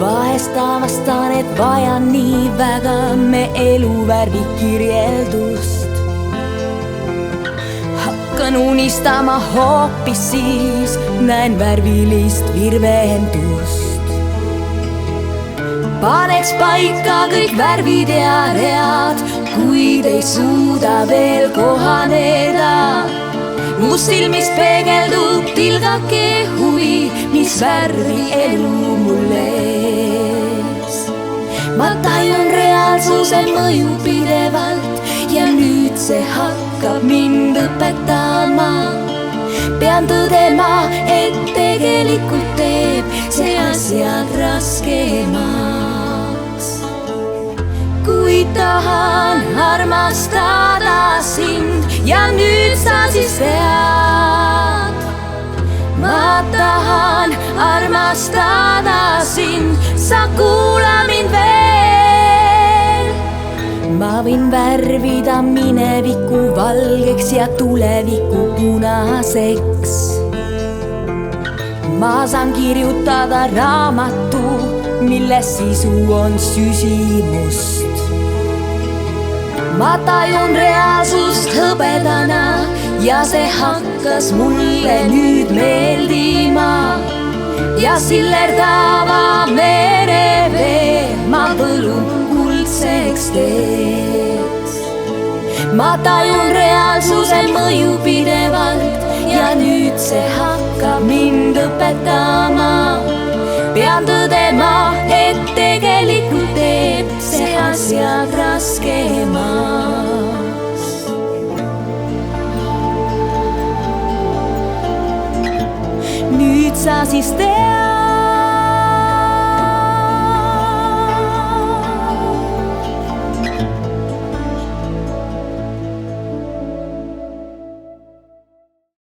Vahest avastan, et vajan nii väga me eluvärvi kirjeldust. Hakkan unistama hoopis siis, näen värvilist virvendust. Paneks paika kõik värvid ja read, kuid ei suuda veel kohaneda. Mu silmis peegeldub tilgake huvi, mis värvi elu mul ees. Ma tajun reaalsuse mõju pidevalt ja nüüd see hakkab mind õpetama. Pean tõdema, et tegelikult teeb see asjad raskemaks. Kui tahan armastada sind ja nüüd sa siis tead. Ma tahan armastada sind, sa kuula mind veel. Ma võin värvida mineviku valgeks ja tuleviku punaseks. Ma saan kirjutada raamatu, mille sisu on süsimust. Ma tajun reaalsust hõbedana ja see hakkas mulle nüüd meeldima. Ja sillerdava merevee ma põlun kuldseks teeks. Ma tajun reaalsuse mõju pidevalt ja nüüd see hakkab mind õpetama. Pean tõdema, et tegelikult teeb see asjad raskemaks. Nüüd sa siis tead.